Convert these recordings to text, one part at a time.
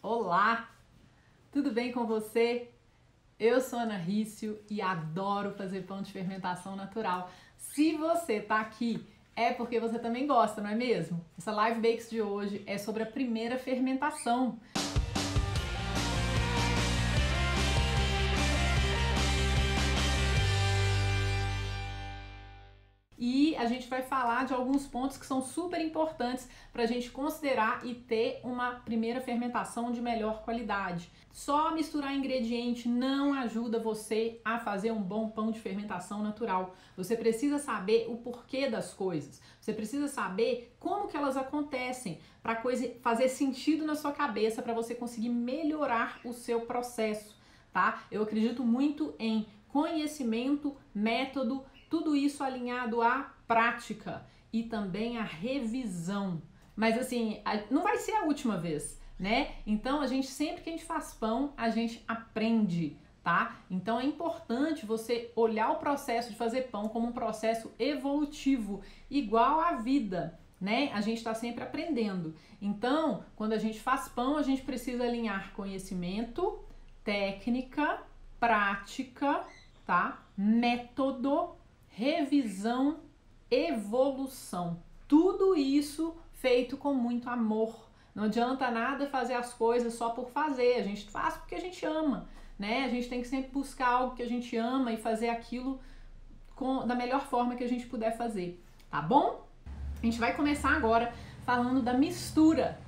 Olá, tudo bem com você? Eu sou Ana Rício e adoro fazer pão de fermentação natural. Se você tá aqui, é porque você também gosta, não é mesmo? Essa Live Bakes de hoje é sobre a primeira fermentação. E a gente vai falar de alguns pontos que são super importantes para a gente considerar e ter uma primeira fermentação de melhor qualidade. Só misturar ingrediente não ajuda você a fazer um bom pão de fermentação natural. Você precisa saber o porquê das coisas. Você precisa saber como que elas acontecem para a coisa fazer sentido na sua cabeça, para você conseguir melhorar o seu processo, tá? Eu acredito muito em conhecimento, método, tudo isso alinhado à prática e também à revisão. Mas assim, não vai ser a última vez, né? Então sempre que a gente faz pão, a gente aprende, tá? Então é importante você olhar o processo de fazer pão como um processo evolutivo, igual à vida, né? A gente está sempre aprendendo. Então, quando a gente faz pão, a gente precisa alinhar conhecimento, técnica, prática, tá? Método, revisão, evolução. Tudo isso feito com muito amor. Não adianta nada fazer as coisas só por fazer. A gente faz porque a gente ama, né? A gente tem que sempre buscar algo que a gente ama e fazer aquilo da melhor forma que a gente puder fazer, tá bom? A gente vai começar agora falando da mistura.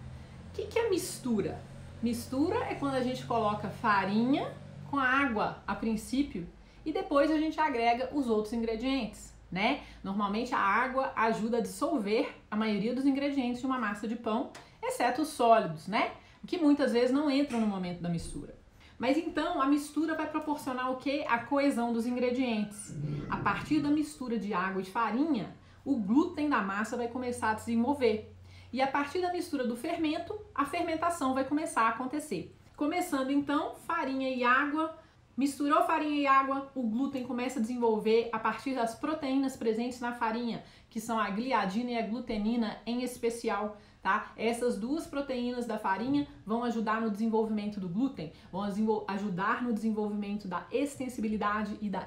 O que é mistura? Mistura é quando a gente coloca farinha com água a princípio e depois a gente agrega os outros ingredientes, né? Normalmente a água ajuda a dissolver a maioria dos ingredientes de uma massa de pão, exceto os sólidos, né? Que muitas vezes não entram no momento da mistura. Mas então a mistura vai proporcionar o quê? A coesão dos ingredientes. A partir da mistura de água e de farinha, o glúten da massa vai começar a desenvolver. E a partir da mistura do fermento, a fermentação vai começar a acontecer. Começando então, farinha e água. Misturou farinha e água, o glúten começa a desenvolver a partir das proteínas presentes na farinha, que são a gliadina e a glutenina em especial, tá? Essas duas proteínas da farinha vão ajudar no desenvolvimento do glúten, vão ajudar no desenvolvimento da extensibilidade e da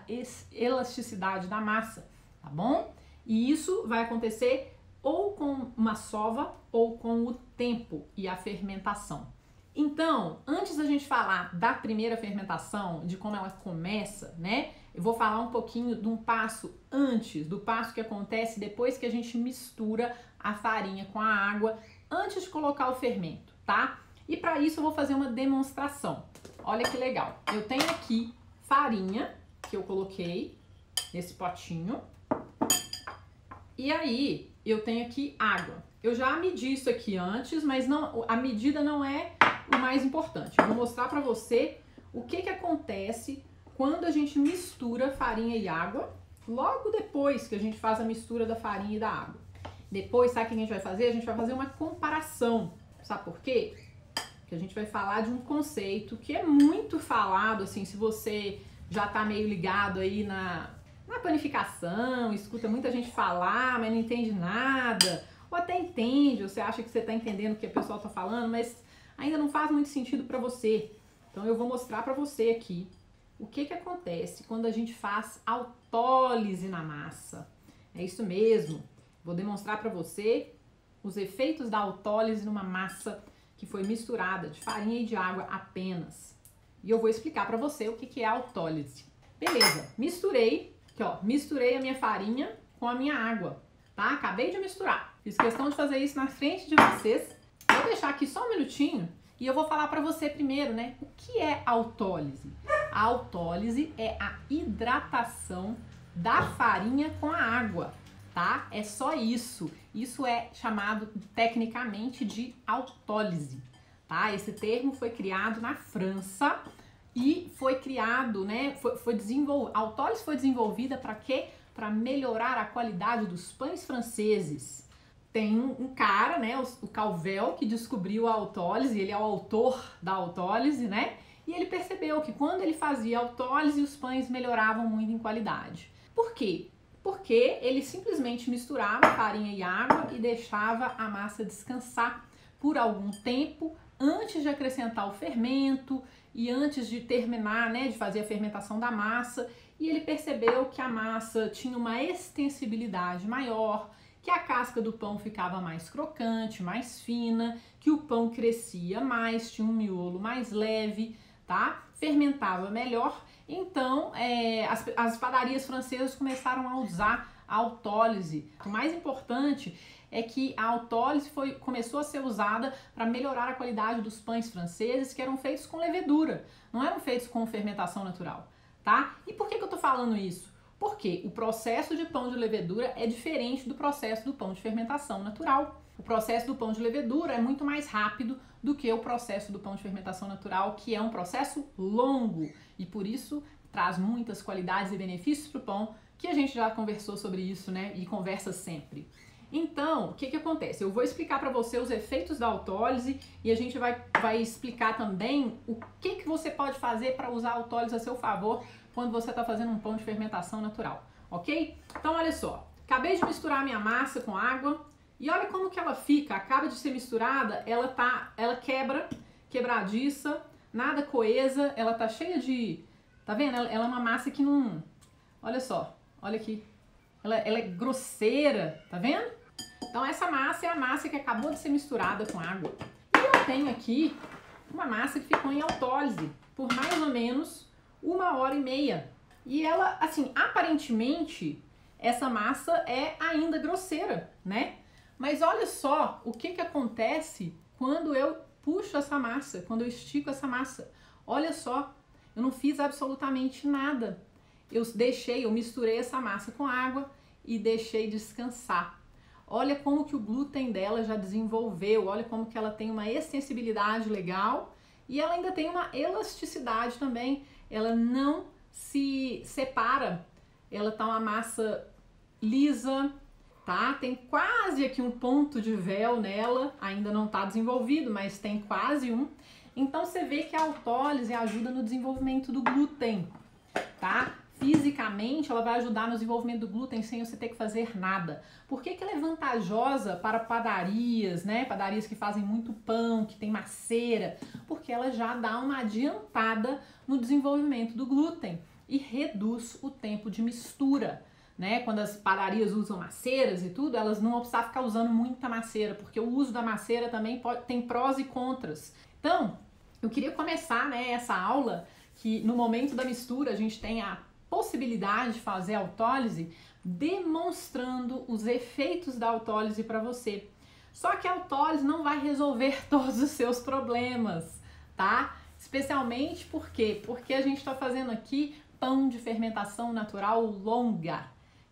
elasticidade da massa, tá bom? E isso vai acontecer ou com uma sova ou com o tempo e a fermentação. Então, antes da gente falar da primeira fermentação, de como ela começa, né? Eu vou falar um pouquinho de um passo antes, do passo que acontece depois que a gente mistura a farinha com a água, antes de colocar o fermento, tá? E para isso eu vou fazer uma demonstração. Olha que legal. Eu tenho aqui farinha que eu coloquei nesse potinho. E aí, eu tenho aqui água. Eu já medi isso aqui antes, mas a medida não é o mais importante. Eu vou mostrar para você o que acontece quando a gente mistura farinha e água, logo depois que a gente faz a mistura da farinha e da água. Depois, sabe o que a gente vai fazer? A gente vai fazer uma comparação. Sabe por quê? Porque a gente vai falar de um conceito que é muito falado, assim, se você já tá meio ligado aí na panificação, escuta muita gente falar, mas não entende nada, ou até entende, ou você acha que você tá entendendo o que a pessoa tá falando, mas ainda não faz muito sentido para você. Então eu vou mostrar para você aqui o que acontece quando a gente faz autólise na massa. É isso mesmo. Vou demonstrar para você os efeitos da autólise numa massa que foi misturada de farinha e de água apenas. E eu vou explicar para você o que é a autólise. Beleza, misturei, aqui ó, misturei a minha farinha com a minha água, tá? Acabei de misturar. Fiz questão de fazer isso na frente de vocês. Vou deixar aqui só um minutinho e eu vou falar para você primeiro, né? O que é autólise? A autólise é a hidratação da farinha com a água, tá? É só isso. Isso é chamado tecnicamente de autólise, tá? Esse termo foi criado na França e foi criado, né? A autólise foi desenvolvida para quê? Para melhorar a qualidade dos pães franceses. Tem um cara, né, o Calvel, que descobriu a autólise, ele é o autor da autólise, né? E ele percebeu que quando ele fazia autólise, os pães melhoravam muito em qualidade. Por quê? Porque ele simplesmente misturava farinha e água e deixava a massa descansar por algum tempo antes de acrescentar o fermento e antes de terminar, né, de fazer a fermentação da massa, e ele percebeu que a massa tinha uma extensibilidade maior, que a casca do pão ficava mais crocante, mais fina, que o pão crescia mais, tinha um miolo mais leve, tá? Fermentava melhor. Então, as padarias francesas começaram a usar a autólise. O mais importante é que a autólise começou a ser usada para melhorar a qualidade dos pães franceses, que eram feitos com levedura, não eram feitos com fermentação natural, tá? E por que eu tô falando isso? Porque o processo de pão de levedura é diferente do processo do pão de fermentação natural. O processo do pão de levedura é muito mais rápido do que o processo do pão de fermentação natural, que é um processo longo e por isso traz muitas qualidades e benefícios para o pão, que a gente já conversou sobre isso, né? E conversa sempre. Então, o que acontece? Eu vou explicar para você os efeitos da autólise e a gente vai explicar também o que você pode fazer para usar a autólise a seu favor quando você está fazendo um pão de fermentação natural, ok? Então, olha só, acabei de misturar a minha massa com água e olha como que ela fica, acaba de ser misturada, ela quebradiça, nada coesa, ela tá cheia de, tá vendo? Ela é uma massa que não, olha só, olha aqui, ela é grosseira, tá vendo? Então essa massa é a massa que acabou de ser misturada com água. E eu tenho aqui uma massa que ficou em autólise por mais ou menos 1h30. E ela, assim, aparentemente, essa massa é ainda grosseira, né? Mas olha só o que acontece quando eu puxo essa massa, quando eu estico essa massa. Olha só, eu não fiz absolutamente nada. Eu misturei essa massa com água e deixei descansar. Olha como que o glúten dela já desenvolveu, olha como que ela tem uma extensibilidade legal e ela ainda tem uma elasticidade também. Ela não se separa, ela tá uma massa lisa, tá? Tem quase aqui um ponto de véu nela, ainda não tá desenvolvido, mas tem quase um. Então você vê que a autólise ajuda no desenvolvimento do glúten, tá? Fisicamente, ela vai ajudar no desenvolvimento do glúten sem você ter que fazer nada. Por que ela é vantajosa para padarias, né? Padarias que fazem muito pão, que tem maceira, porque ela já dá uma adiantada no desenvolvimento do glúten e reduz o tempo de mistura, né? Quando as padarias usam maceiras e tudo, elas não vão precisar ficar usando muita maceira, porque o uso da maceira também tem prós e contras. Então, eu queria começar, né, essa aula que no momento da mistura a gente tem a possibilidade de fazer autólise demonstrando os efeitos da autólise para você. Só que a autólise não vai resolver todos os seus problemas, tá? Especialmente por quê? Porque a gente está fazendo aqui pão de fermentação natural longa,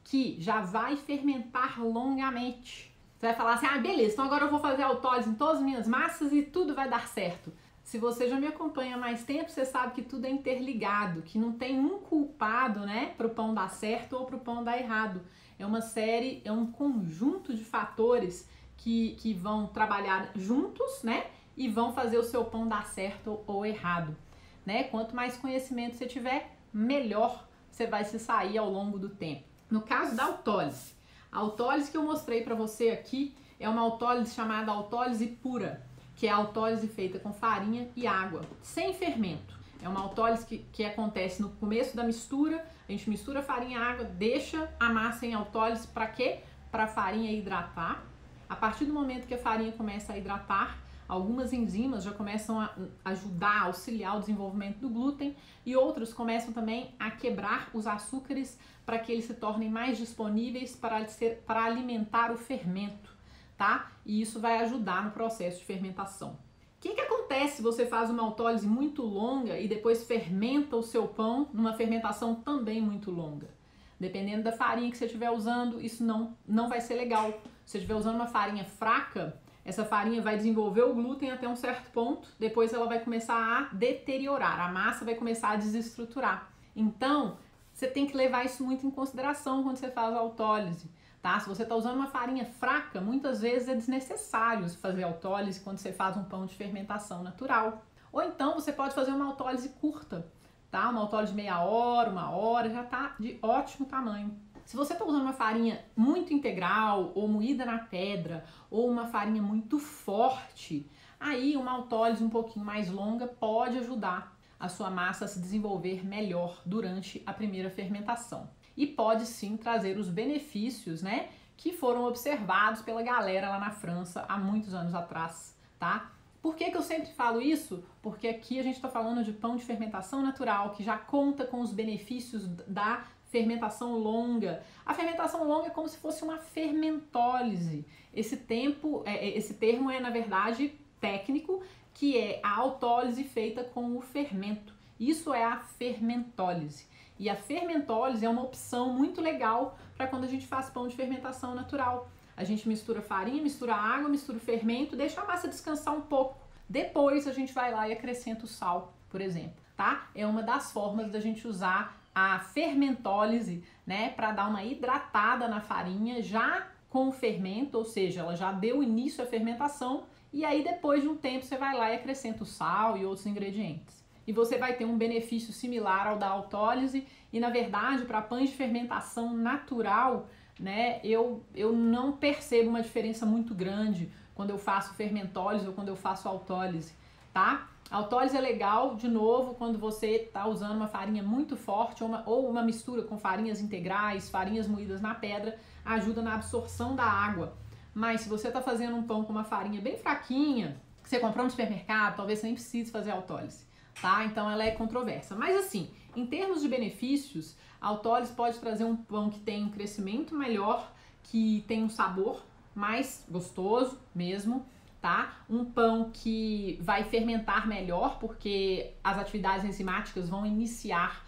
que já vai fermentar longamente. Você vai falar assim, ah, beleza, então agora eu vou fazer autólise em todas as minhas massas e tudo vai dar certo. Se você já me acompanha há mais tempo, você sabe que tudo é interligado, que não tem um culpado, né, para o pão dar certo ou para o pão dar errado. É uma série, é um conjunto de fatores que vão trabalhar juntos, né, e vão fazer o seu pão dar certo ou errado, né? Quanto mais conhecimento você tiver, melhor você vai se sair ao longo do tempo. No caso da autólise, a autólise que eu mostrei para você aqui é uma autólise chamada autólise pura, que é a autólise feita com farinha e água, sem fermento. É uma autólise que acontece no começo da mistura, a gente mistura farinha e água, deixa a massa em autólise para quê? Para a farinha hidratar. A partir do momento que a farinha começa a hidratar, algumas enzimas já começam a ajudar, a auxiliar o desenvolvimento do glúten e outros começam também a quebrar os açúcares para que eles se tornem mais disponíveis para alimentar o fermento. Tá? E isso vai ajudar no processo de fermentação. O que acontece se você faz uma autólise muito longa e depois fermenta o seu pão numa fermentação também muito longa? Dependendo da farinha que você estiver usando, isso não vai ser legal. Se você estiver usando uma farinha fraca, essa farinha vai desenvolver o glúten até um certo ponto, depois ela vai começar a deteriorar, a massa vai começar a desestruturar. Então, você tem que levar isso muito em consideração quando você faz a autólise. Tá? Se você está usando uma farinha fraca, muitas vezes é desnecessário fazer autólise quando você faz um pão de fermentação natural. Ou então você pode fazer uma autólise curta, tá? Uma autólise de meia hora, 1 hora, já está de ótimo tamanho. Se você está usando uma farinha muito integral, ou moída na pedra, ou uma farinha muito forte, aí uma autólise um pouquinho mais longa pode ajudar a sua massa a se desenvolver melhor durante a primeira fermentação. E pode sim trazer os benefícios, né, que foram observados pela galera lá na França há muitos anos atrás, tá? Por que eu sempre falo isso? Porque aqui a gente está falando de pão de fermentação natural, que já conta com os benefícios da fermentação longa. A fermentação longa é como se fosse uma fermentólise. Esse termo é, na verdade, técnico, que é a autólise feita com o fermento. Isso é a fermentólise. E a fermentólise é uma opção muito legal para quando a gente faz pão de fermentação natural. A gente mistura farinha, mistura água, mistura o fermento, deixa a massa descansar um pouco. Depois a gente vai lá e acrescenta o sal, por exemplo, tá? É uma das formas da gente usar a fermentólise, né, para dar uma hidratada na farinha já com o fermento, ou seja, ela já deu início à fermentação e aí depois de um tempo você vai lá e acrescenta o sal e outros ingredientes. E você vai ter um benefício similar ao da autólise e, na verdade, para pães de fermentação natural, né, eu não percebo uma diferença muito grande quando eu faço fermentólise ou quando eu faço autólise, tá? A autólise é legal, de novo, quando você está usando uma farinha muito forte ou uma mistura com farinhas integrais, farinhas moídas na pedra, ajuda na absorção da água. Mas se você está fazendo um pão com uma farinha bem fraquinha, que você comprou no supermercado, talvez você nem precise fazer autólise, tá? Então ela é controversa. Mas assim, em termos de benefícios, a autólise pode trazer um pão que tem um crescimento melhor, que tem um sabor mais gostoso mesmo, tá? Um pão que vai fermentar melhor, porque as atividades enzimáticas vão iniciar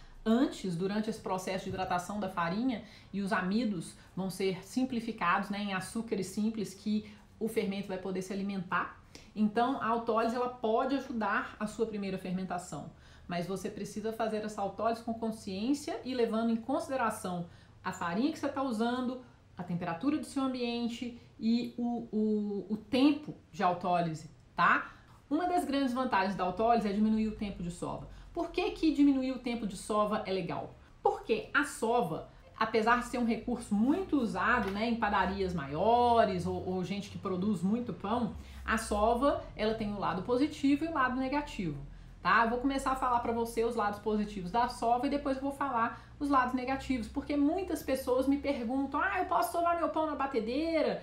durante esse processo de hidratação da farinha, e os amidos vão ser simplificados, né, em açúcares simples que o fermento vai poder se alimentar. Então, a autólise ela pode ajudar a sua primeira fermentação, mas você precisa fazer essa autólise com consciência e levando em consideração a farinha que você está usando, a temperatura do seu ambiente e o tempo de autólise, tá? Uma das grandes vantagens da autólise é diminuir o tempo de sova. Por que diminuir o tempo de sova é legal? Porque a sova, apesar de ser um recurso muito usado, né, em padarias maiores ou gente que produz muito pão, a sova ela tem o lado positivo e o lado negativo, tá? Eu vou começar a falar para você os lados positivos da sova e depois eu vou falar os lados negativos, porque muitas pessoas me perguntam: eu posso sovar meu pão na batedeira?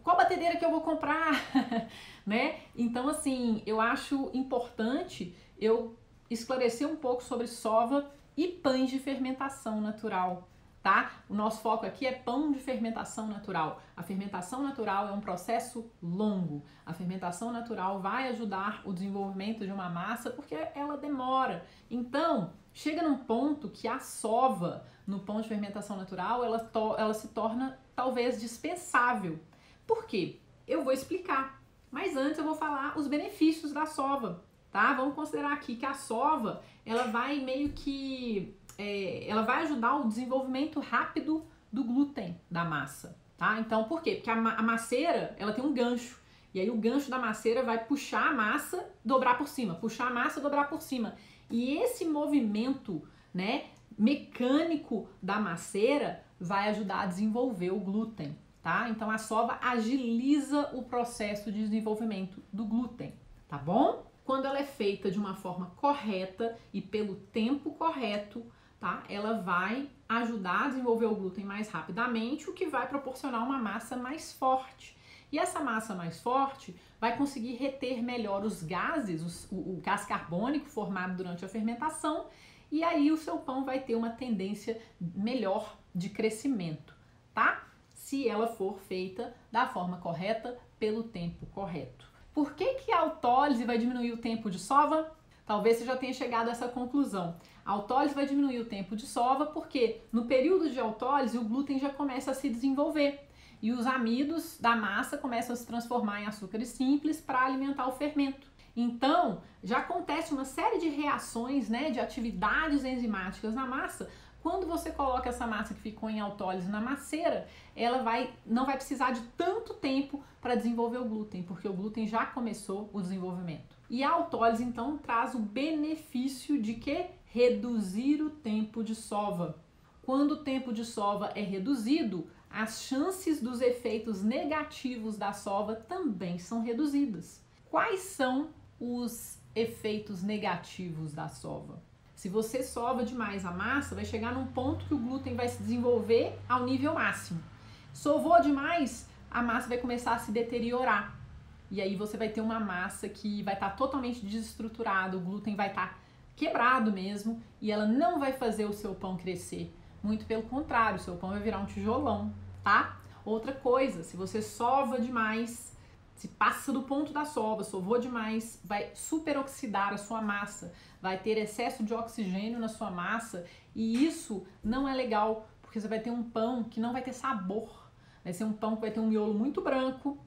Qual batedeira que eu vou comprar? Né? Então, assim, eu acho importante eu esclarecer um pouco sobre sova e pães de fermentação natural, tá? O nosso foco aqui é pão de fermentação natural. A fermentação natural é um processo longo. A fermentação natural vai ajudar o desenvolvimento de uma massa porque ela demora. Então, chega num ponto que a sova no pão de fermentação natural, ela se torna talvez dispensável. Por quê? Eu vou explicar. Mas antes eu vou falar os benefícios da sova, tá? Vamos considerar aqui que a sova, ela vai meio que ela vai ajudar o desenvolvimento rápido do glúten da massa, tá? Então, por quê? Porque a maceira, ela tem um gancho, e aí o gancho da maceira vai puxar a massa, dobrar por cima, puxar a massa, dobrar por cima. E esse movimento, né, mecânico da maceira vai ajudar a desenvolver o glúten, tá? Então, a sova agiliza o processo de desenvolvimento do glúten, tá bom? Quando ela é feita de uma forma correta e pelo tempo correto, tá? Ela vai ajudar a desenvolver o glúten mais rapidamente, o que vai proporcionar uma massa mais forte. E essa massa mais forte vai conseguir reter melhor os gases, o gás carbônico formado durante a fermentação, e aí o seu pão vai ter uma tendência melhor de crescimento, tá? Se ela for feita da forma correta, pelo tempo correto. Por que a autólise vai diminuir o tempo de sova? Talvez você já tenha chegado a essa conclusão. A autólise vai diminuir o tempo de sova porque no período de autólise o glúten já começa a se desenvolver e os amidos da massa começam a se transformar em açúcares simples para alimentar o fermento. Então, já acontece uma série de reações, né, de atividades enzimáticas na massa. Quando você coloca essa massa que ficou em autólise na maceira, ela não vai precisar de tanto tempo para desenvolver o glúten, porque o glúten já começou o desenvolvimento. E a autólise, então, traz o benefício de que? Reduzir o tempo de sova. Quando o tempo de sova é reduzido, as chances dos efeitos negativos da sova também são reduzidas. Quais são os efeitos negativos da sova? Se você sova demais a massa, vai chegar num ponto que o glúten vai se desenvolver ao nível máximo. Sovou demais, a massa vai começar a se deteriorar. E aí você vai ter uma massa que vai estar totalmente desestruturada, o glúten vai estar quebrado mesmo e ela não vai fazer o seu pão crescer. Muito pelo contrário, o seu pão vai virar um tijolão, tá? Outra coisa, se você sova demais, se passa do ponto da sova, sovou demais, vai superoxidar a sua massa, vai ter excesso de oxigênio na sua massa e isso não é legal, porque você vai ter um pão que não vai ter sabor. Vai ser um pão que vai ter um miolo muito branco.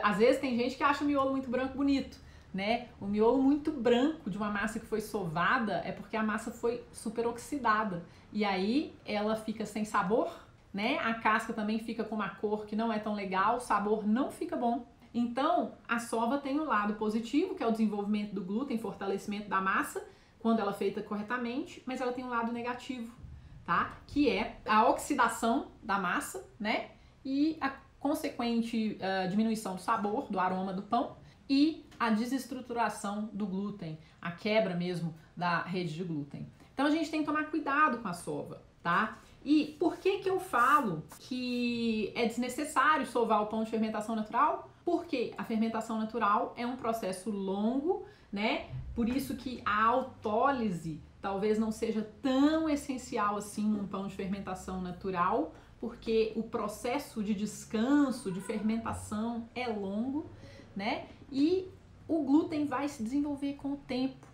Às vezes tem gente que acha o miolo muito branco bonito, né? O miolo muito branco de uma massa que foi sovada é porque a massa foi superoxidada. E aí ela fica sem sabor, né? A casca também fica com uma cor que não é tão legal, o sabor não fica bom. Então, a sova tem um lado positivo, que é o desenvolvimento do glúten, fortalecimento da massa, quando ela é feita corretamente, mas ela tem um lado negativo, tá? Que é a oxidação da massa, né? E a consequente diminuição do sabor, do aroma do pão e a desestruturação do glúten, a quebra mesmo da rede de glúten. Então a gente tem que tomar cuidado com a sova, tá? E por que eu falo que é desnecessário sovar o pão de fermentação natural? Porque a fermentação natural é um processo longo, né? Por isso que a autólise talvez não seja tão essencial assim num pão de fermentação natural, porque o processo de descanso, de fermentação é longo, né? E o glúten vai se desenvolver com o tempo.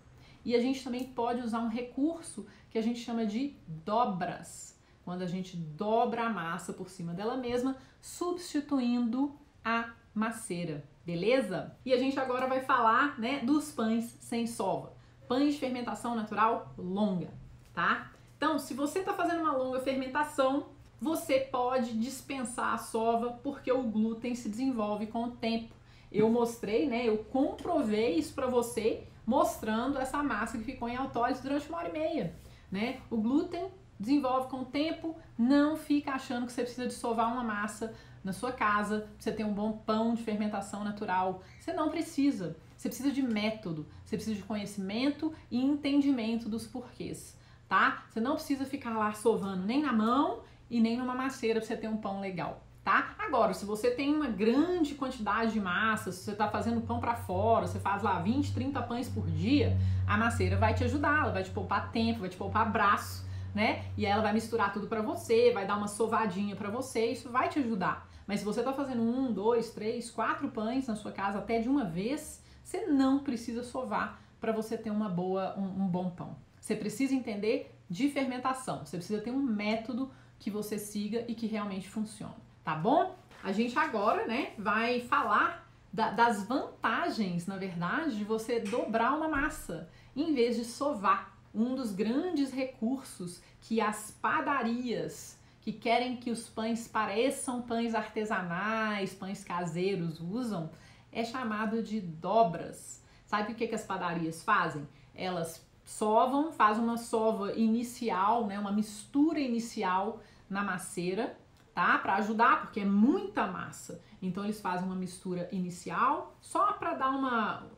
E a gente também pode usar um recurso que a gente chama de dobras, quando a gente dobra a massa por cima dela mesma, substituindo a maceira, beleza? E a gente agora vai falar, né, dos pães sem sova. Pães de fermentação natural longa, tá? Então, se você está fazendo uma longa fermentação, você pode dispensar a sova porque o glúten se desenvolve com o tempo. Eu mostrei, né? Eu comprovei isso para você, mostrando essa massa que ficou em autólise durante 1h30, né? O glúten desenvolve com o tempo, não fica achando que você precisa de sovar uma massa na sua casa, pra você ter um bom pão de fermentação natural. Você não precisa. Você precisa de método, você precisa de conhecimento e entendimento dos porquês, tá? Você não precisa ficar lá sovando nem na mão e nem numa maceira para você ter um pão legal, tá? Agora, se você tem uma grande quantidade de massa, se você tá fazendo pão para fora, você faz lá 20, 30 pães por dia, a maceira vai te ajudar, ela vai te poupar tempo, vai te poupar braço, né? E ela vai misturar tudo para você, vai dar uma sovadinha para você, isso vai te ajudar. Mas se você tá fazendo 1, 2, 3, 4 pães na sua casa até de uma vez, você não precisa sovar para você ter um bom pão. Você precisa entender de fermentação, você precisa ter um método que você siga e que realmente funcione, tá bom? A gente agora, né, vai falar das vantagens, na verdade, de você dobrar uma massa em vez de sovar. Um dos grandes recursos que as padarias que querem que os pães pareçam pães artesanais, pães caseiros usam, é chamado de dobras. Sabe o que as padarias fazem? Elas sovam, fazem uma sova inicial, né, uma mistura inicial na maceira, tá? Para ajudar, porque é muita massa. Então eles fazem uma mistura inicial, só para dar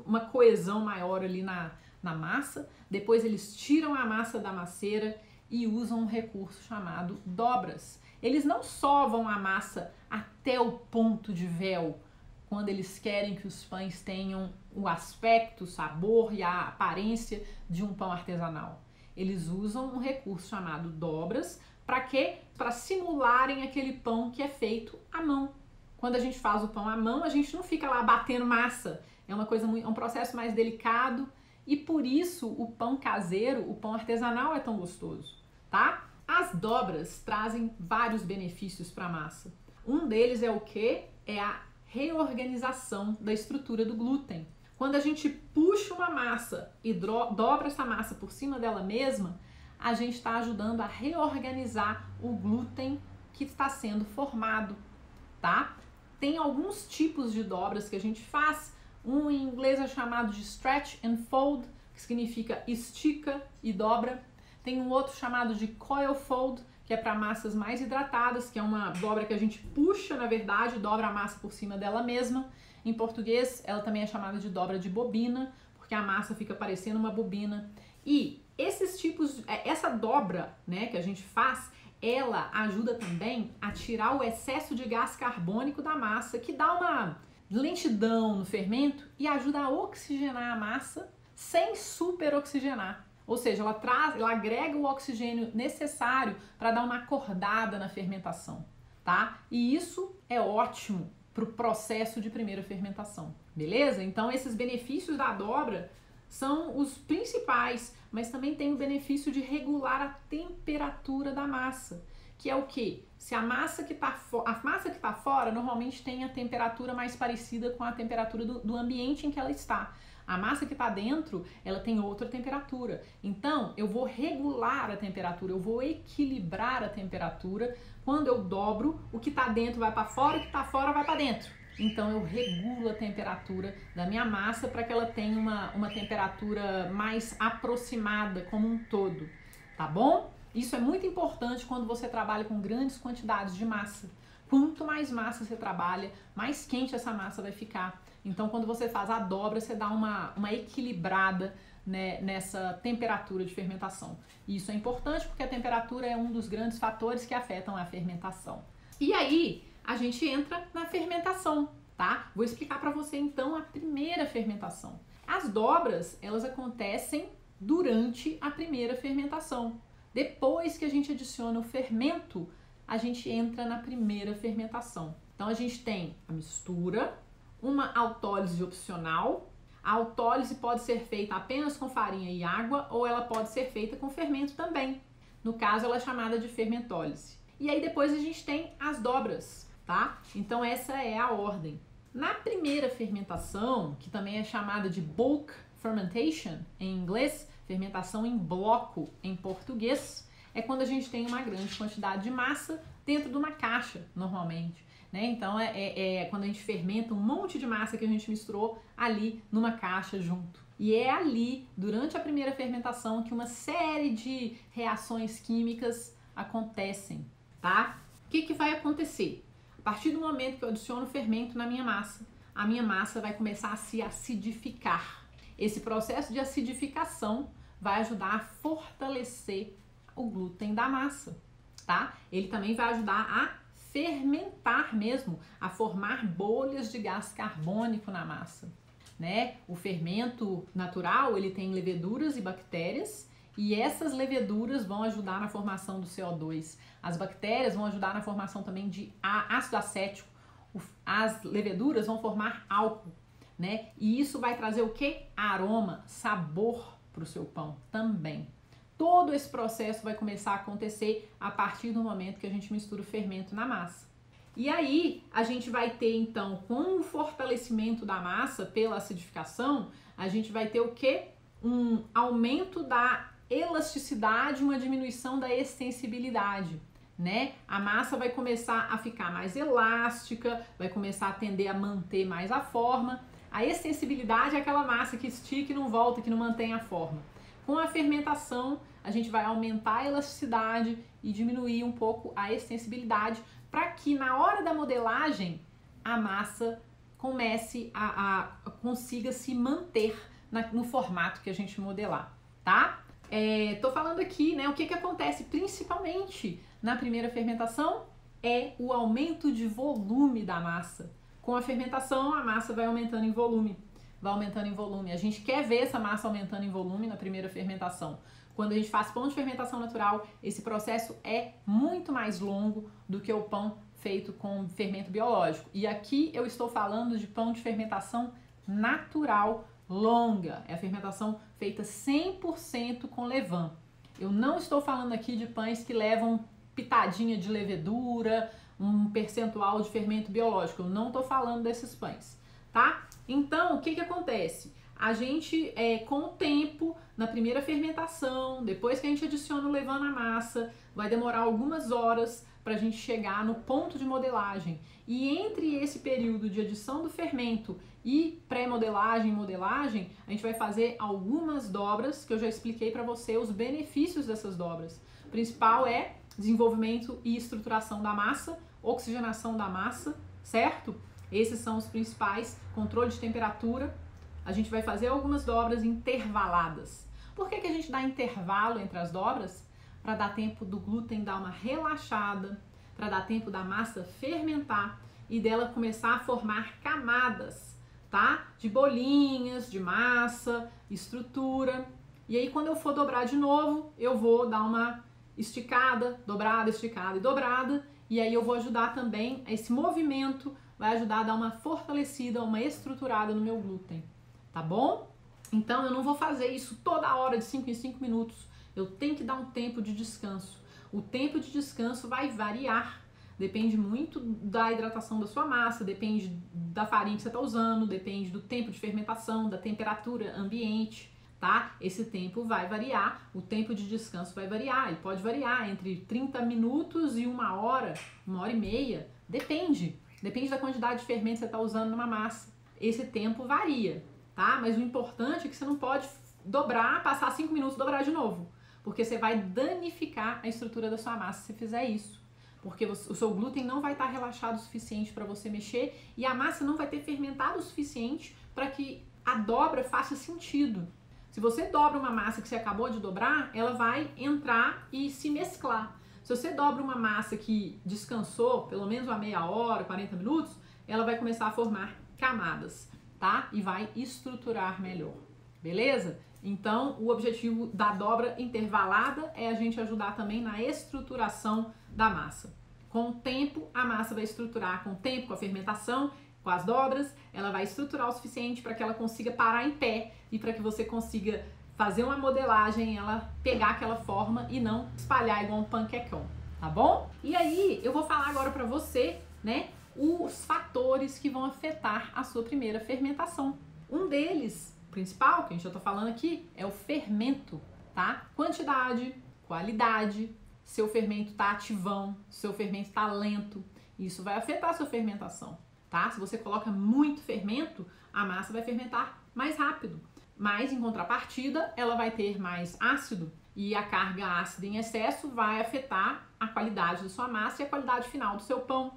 uma coesão maior ali na massa. Depois eles tiram a massa da maceira e usam um recurso chamado dobras. Eles não sovam a massa até o ponto de véu, quando eles querem que os pães tenham o aspecto, o sabor e a aparência de um pão artesanal. Eles usam um recurso chamado dobras. Para quê? Para simularem aquele pão que é feito à mão. Quando a gente faz o pão à mão, a gente não fica lá batendo massa. É um processo mais delicado e por isso o pão caseiro, o pão artesanal é tão gostoso, tá? As dobras trazem vários benefícios para a massa. Um deles é o quê? É a reorganização da estrutura do glúten. Quando a gente puxa uma massa e dobra essa massa por cima dela mesma, a gente está ajudando a reorganizar o glúten que está sendo formado, tá? Tem alguns tipos de dobras que a gente faz. Um em inglês é chamado de stretch and fold, que significa estica e dobra. Tem um outro chamado de coil fold, que é para massas mais hidratadas, que é uma dobra que a gente puxa, na verdade, dobra a massa por cima dela mesma. Em português, ela também é chamada de dobra de bobina, porque a massa fica parecendo uma bobina. E esses tipos, essa dobra, né, que a gente faz, ela ajuda também a tirar o excesso de gás carbônico da massa, que dá uma lentidão no fermento e ajuda a oxigenar a massa sem superoxigenar. Ou seja, ela agrega o oxigênio necessário para dar uma acordada na fermentação, tá? E isso é ótimo para o processo de primeira fermentação, beleza? Então esses benefícios da dobra são os principais, mas também tem o benefício de regular a temperatura da massa, que é o quê? Se a massa que está fora normalmente tem a temperatura mais parecida com a temperatura do ambiente em que ela está. A massa que está dentro, ela tem outra temperatura. Então, eu vou regular a temperatura, eu vou equilibrar a temperatura. Quando eu dobro, o que está dentro vai para fora, o que está fora vai para dentro. Então, eu regulo a temperatura da minha massa para que ela tenha uma temperatura mais aproximada como um todo, tá bom? Isso é muito importante quando você trabalha com grandes quantidades de massa. Quanto mais massa você trabalha, mais quente essa massa vai ficar. Então, quando você faz a dobra, você dá uma equilibrada, né, nessa temperatura de fermentação. E isso é importante porque a temperatura é um dos grandes fatores que afetam a fermentação. E aí, a gente entra na fermentação, tá? Vou explicar para você, então, a primeira fermentação. As dobras, elas acontecem durante a primeira fermentação. Depois que a gente adiciona o fermento, a gente entra na primeira fermentação. Então, a gente tem a mistura, uma autólise opcional. A autólise pode ser feita apenas com farinha e água ou ela pode ser feita com fermento também. No caso, ela é chamada de fermentólise. E aí depois a gente tem as dobras, tá? Então essa é a ordem. Na primeira fermentação, que também é chamada de bulk fermentation em inglês, fermentação em bloco em português, é quando a gente tem uma grande quantidade de massa dentro de uma caixa, normalmente. Né? Então é quando a gente fermenta um monte de massa que a gente misturou ali numa caixa junto. E é ali, durante a primeira fermentação, que uma série de reações químicas acontecem, tá? O que vai acontecer? A partir do momento que eu adiciono fermento na minha massa, a minha massa vai começar a se acidificar. Esse processo de acidificação vai ajudar a fortalecer o glúten da massa, tá? Ele também vai ajudar a fermentar mesmo, a formar bolhas de gás carbônico na massa, né? O fermento natural, ele tem leveduras e bactérias, e essas leveduras vão ajudar na formação do CO2. As bactérias vão ajudar na formação também de ácido acético. As leveduras vão formar álcool, né? E isso vai trazer o quê? Aroma, sabor para o seu pão também. Todo esse processo vai começar a acontecer a partir do momento que a gente mistura o fermento na massa. E aí, a gente vai ter, então, com o fortalecimento da massa pela acidificação, a gente vai ter o quê? Um aumento da elasticidade, uma diminuição da extensibilidade, né? A massa vai começar a ficar mais elástica, vai começar a tender a manter mais a forma. A extensibilidade é aquela massa que estica e não volta, que não mantém a forma. Com a fermentação, a gente vai aumentar a elasticidade e diminuir um pouco a extensibilidade para que na hora da modelagem a massa comece consiga se manter no formato que a gente modelar, tá? Tô falando aqui, né, o que acontece principalmente na primeira fermentação é o aumento de volume da massa. Com a fermentação, a massa vai aumentando em volume. Vai aumentando em volume. A gente quer ver essa massa aumentando em volume na primeira fermentação. Quando a gente faz pão de fermentação natural, esse processo é muito mais longo do que o pão feito com fermento biológico. E aqui eu estou falando de pão de fermentação natural longa. É a fermentação feita 100% com levain. Eu não estou falando aqui de pães que levam pitadinha de levedura, um percentual de fermento biológico. Eu não estou falando desses pães, tá? Então, o que acontece? A gente, com o tempo, na primeira fermentação, depois que a gente adiciona o levain na massa, vai demorar algumas horas para a gente chegar no ponto de modelagem. E entre esse período de adição do fermento e pré-modelagem e modelagem, a gente vai fazer algumas dobras, que eu já expliquei para você os benefícios dessas dobras. O principal é desenvolvimento e estruturação da massa, oxigenação da massa, certo? Esses são os principais: controle de temperatura. A gente vai fazer algumas dobras intervaladas. Por que a gente dá intervalo entre as dobras? Para dar tempo do glúten dar uma relaxada, para dar tempo da massa fermentar e dela começar a formar camadas, tá? De bolinhas, de massa, estrutura. E aí quando eu for dobrar de novo, eu vou dar uma esticada, dobrada, esticada e dobrada. E aí eu vou ajudar também, esse movimento vai ajudar a dar uma fortalecida, uma estruturada no meu glúten, tá bom? Então eu não vou fazer isso toda hora de 5 em 5 minutos. Eu tenho que dar um tempo de descanso. O tempo de descanso vai variar. Depende muito da hidratação da sua massa, depende da farinha que você está usando, depende do tempo de fermentação, da temperatura ambiente, tá? Esse tempo vai variar, o tempo de descanso vai variar. Ele pode variar entre 30 minutos e 1 hora, 1h30, depende. Depende da quantidade de fermento que você está usando numa massa. Esse tempo varia, tá? Mas o importante é que você não pode dobrar, passar 5 minutos e dobrar de novo. Porque você vai danificar a estrutura da sua massa se você fizer isso. Porque o seu glúten não vai estar relaxado o suficiente para você mexer e a massa não vai ter fermentado o suficiente para que a dobra faça sentido. Se você dobra uma massa que você acabou de dobrar, ela vai entrar e se mesclar. Se você dobra uma massa que descansou pelo menos uma meia hora, 40 minutos, ela vai começar a formar camadas, tá? E vai estruturar melhor, beleza? Então, o objetivo da dobra intervalada é a gente ajudar também na estruturação da massa. Com o tempo, a massa vai estruturar, com o tempo, com a fermentação, com as dobras, ela vai estruturar o suficiente para que ela consiga parar em pé e para que você consiga fazer uma modelagem, ela pegar aquela forma e não espalhar igual um panquecão, tá bom? E aí, eu vou falar agora para você, né, os fatores que vão afetar a sua primeira fermentação. Um deles, principal, que a gente já tá falando aqui, é o fermento, tá? Quantidade, qualidade, seu fermento tá ativão, seu fermento tá lento, isso vai afetar a sua fermentação, tá? Se você coloca muito fermento, a massa vai fermentar mais rápido, mas em contrapartida, ela vai ter mais ácido e a carga ácida em excesso vai afetar a qualidade da sua massa e a qualidade final do seu pão.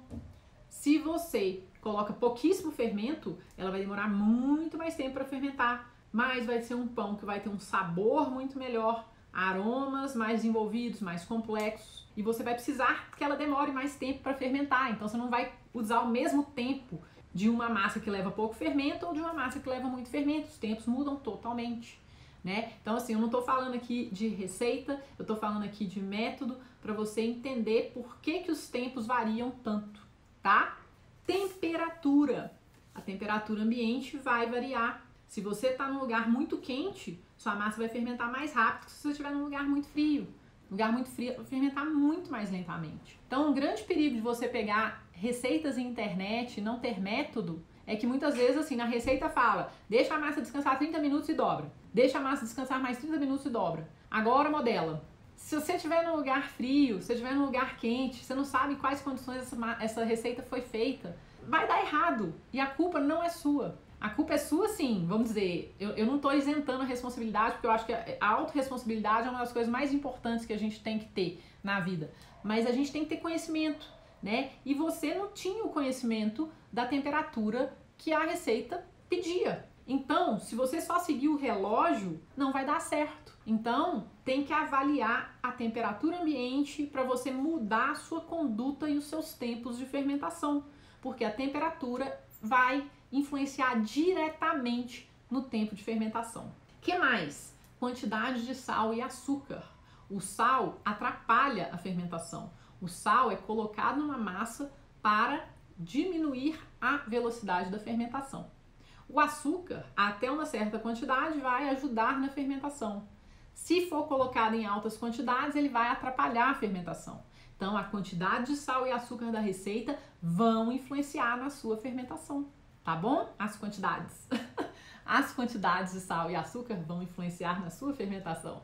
Se você coloca pouquíssimo fermento, ela vai demorar muito mais tempo para fermentar, mas vai ser um pão que vai ter um sabor muito melhor, aromas mais desenvolvidos, mais complexos, e você vai precisar que ela demore mais tempo para fermentar, então você não vai usar o mesmo tempo de uma massa que leva pouco fermento ou de uma massa que leva muito fermento, os tempos mudam totalmente, né? Então assim, eu não tô falando aqui de receita, eu tô falando aqui de método para você entender por que os tempos variam tanto, tá? Temperatura. A temperatura ambiente vai variar. Se você está num lugar muito quente, sua massa vai fermentar mais rápido que se você estiver num lugar muito frio. Lugar muito frio vai fermentar muito mais lentamente. Então, um grande perigo de você pegar receitas na internet e não ter método é que muitas vezes, assim, na receita fala, deixa a massa descansar 30 minutos e dobra. Deixa a massa descansar mais 30 minutos e dobra. Agora modela. Se você estiver num lugar frio, se você estiver num lugar quente, você não sabe em quais condições essa receita foi feita, vai dar errado. E a culpa não é sua. A culpa é sua, sim, vamos dizer, eu não estou isentando a responsabilidade, porque eu acho que a autorresponsabilidade é uma das coisas mais importantes que a gente tem que ter na vida. Mas a gente tem que ter conhecimento, né? E você não tinha o conhecimento da temperatura que a receita pedia. Então, se você só seguir o relógio, não vai dar certo. Então, tem que avaliar a temperatura ambiente para você mudar a sua conduta e os seus tempos de fermentação, porque a temperatura vai influenciar diretamente no tempo de fermentação. Que mais? Quantidade de sal e açúcar. O sal atrapalha a fermentação. O sal é colocado numa massa para diminuir a velocidade da fermentação. O açúcar, até uma certa quantidade, vai ajudar na fermentação. Se for colocado em altas quantidades, ele vai atrapalhar a fermentação. Então, a quantidade de sal e açúcar da receita vão influenciar na sua fermentação. Tá bom? As quantidades. As quantidades de sal e açúcar vão influenciar na sua fermentação.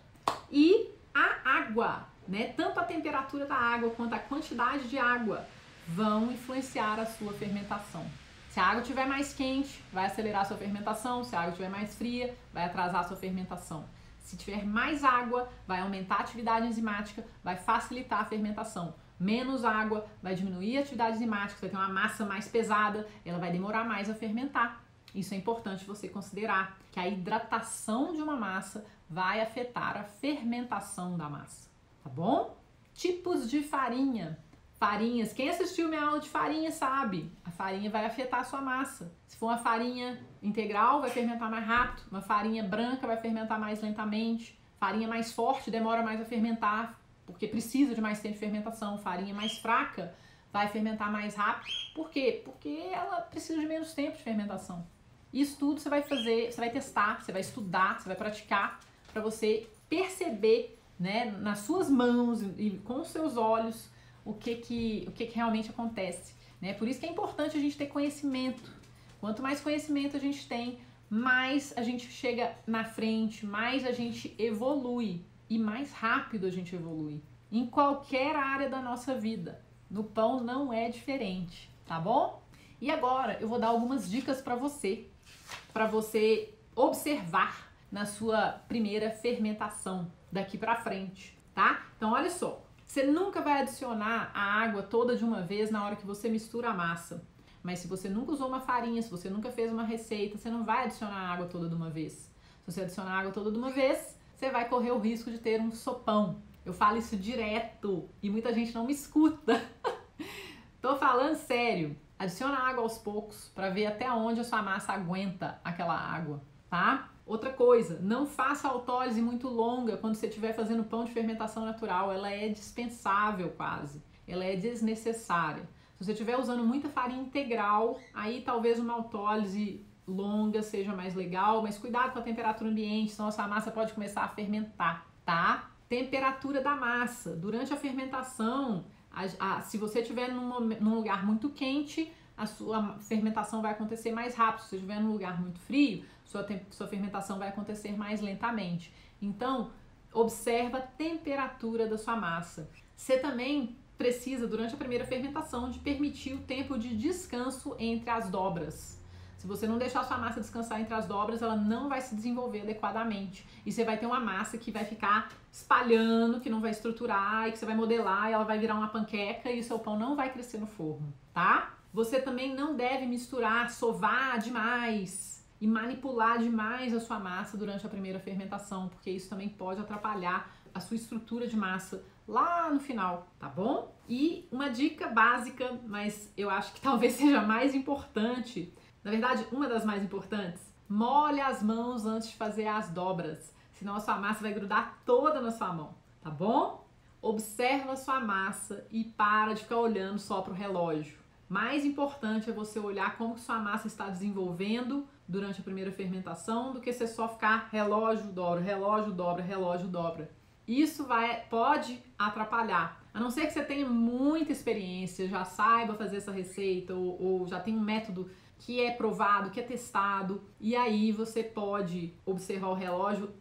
E a água, né? Tanto a temperatura da água quanto a quantidade de água vão influenciar a sua fermentação. Se a água estiver mais quente, vai acelerar a sua fermentação. Se a água estiver mais fria, vai atrasar a sua fermentação. Se tiver mais água, vai aumentar a atividade enzimática, vai facilitar a fermentação. menos água, vai diminuir a atividade enzimática, vai ter uma massa mais pesada, ela vai demorar mais a fermentar. Isso é importante você considerar, que a hidratação de uma massa vai afetar a fermentação da massa, tá bom? Tipos de farinha. Farinhas, quem assistiu minha aula de farinha sabe, a farinha vai afetar a sua massa. Se for uma farinha integral, vai fermentar mais rápido, uma farinha branca vai fermentar mais lentamente, farinha mais forte demora mais a fermentar, porque precisa de mais tempo de fermentação, farinha mais fraca vai fermentar mais rápido. Por quê? Porque ela precisa de menos tempo de fermentação. Isso tudo você vai fazer, você vai testar, você vai estudar, você vai praticar para você perceber, né, nas suas mãos e com os seus olhos o que realmente acontece, né? Por isso que é importante a gente ter conhecimento. Quanto mais conhecimento a gente tem, mais a gente chega na frente, mais a gente evolui e mais rápido a gente evolui. Em qualquer área da nossa vida. No pão não é diferente, tá bom? E agora eu vou dar algumas dicas para você observar na sua primeira fermentação daqui para frente, tá? Então olha só. Você nunca vai adicionar a água toda de uma vez na hora que você mistura a massa. Mas se você nunca usou uma farinha, se você nunca fez uma receita, você não vai adicionar a água toda de uma vez. Se você adicionar a água toda de uma vez, você vai correr o risco de ter um sopão. Eu falo isso direto e muita gente não me escuta. Tô falando sério. Adiciona água aos poucos para ver até onde a sua massa aguenta aquela água, tá? Outra coisa, não faça autólise muito longa quando você estiver fazendo pão de fermentação natural. Ela é dispensável quase, ela é desnecessária. Se você estiver usando muita farinha integral, aí talvez uma autólise longa seja mais legal, mas cuidado com a temperatura ambiente, senão a sua massa pode começar a fermentar, tá? Temperatura da massa. Durante a fermentação, se você estiver num lugar muito quente, a sua fermentação vai acontecer mais rápido. Se você estiver num lugar muito frio, sua fermentação vai acontecer mais lentamente. Então, observa a temperatura da sua massa. Você também precisa, durante a primeira fermentação, de permitir o tempo de descanso entre as dobras. Se você não deixar a sua massa descansar entre as dobras, ela não vai se desenvolver adequadamente. E você vai ter uma massa que vai ficar espalhando, que não vai estruturar, e que você vai modelar, e ela vai virar uma panqueca, e o seu pão não vai crescer no forno, tá? Você também não deve misturar, sovar demais e manipular demais a sua massa durante a primeira fermentação, porque isso também pode atrapalhar a sua estrutura de massa lá no final, tá bom? E uma dica básica, mas eu acho que talvez seja a mais importante, na verdade, uma das mais importantes, molhe as mãos antes de fazer as dobras, senão a sua massa vai grudar toda na sua mão, tá bom? Observa a sua massa e para de ficar olhando só para o relógio. Mais importante é você olhar como que sua massa está desenvolvendo durante a primeira fermentação do que você só ficar relógio dobra, relógio dobra, relógio dobra. Isso pode atrapalhar. A não ser que você tenha muita experiência, já saiba fazer essa receita ou já tem um método que é provado, que é testado, e aí você pode observar o relógio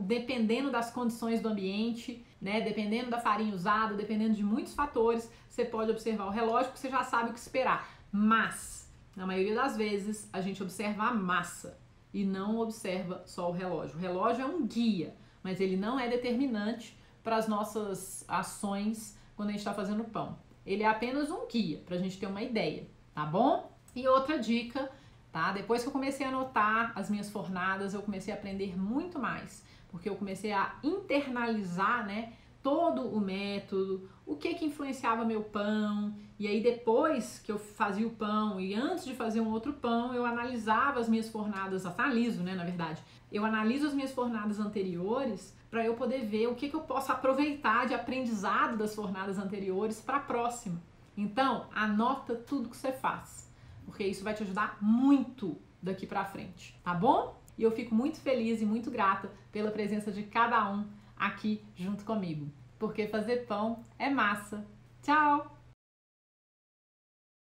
dependendo das condições do ambiente, né? Dependendo da farinha usada, dependendo de muitos fatores, você pode observar o relógio porque você já sabe o que esperar. Mas, na maioria das vezes, a gente observa a massa e não observa só o relógio. O relógio é um guia, mas ele não é determinante para as nossas ações quando a gente está fazendo pão. Ele é apenas um guia, para a gente ter uma ideia, tá bom? E outra dica, tá? Depois que eu comecei a anotar as minhas fornadas, eu comecei a aprender muito mais, porque eu comecei a internalizar, né, todo o método, o que influenciava meu pão, e aí depois que eu fazia o pão e antes de fazer um outro pão, eu analisava as minhas fornadas, analiso, né, na verdade. Eu analiso as minhas fornadas anteriores para eu poder ver o que eu posso aproveitar de aprendizado das fornadas anteriores para a próxima. Então, anota tudo que você faz, porque isso vai te ajudar muito daqui pra frente, tá bom? E eu fico muito feliz e muito grata pela presença de cada um aqui junto comigo, porque fazer pão é massa. Tchau!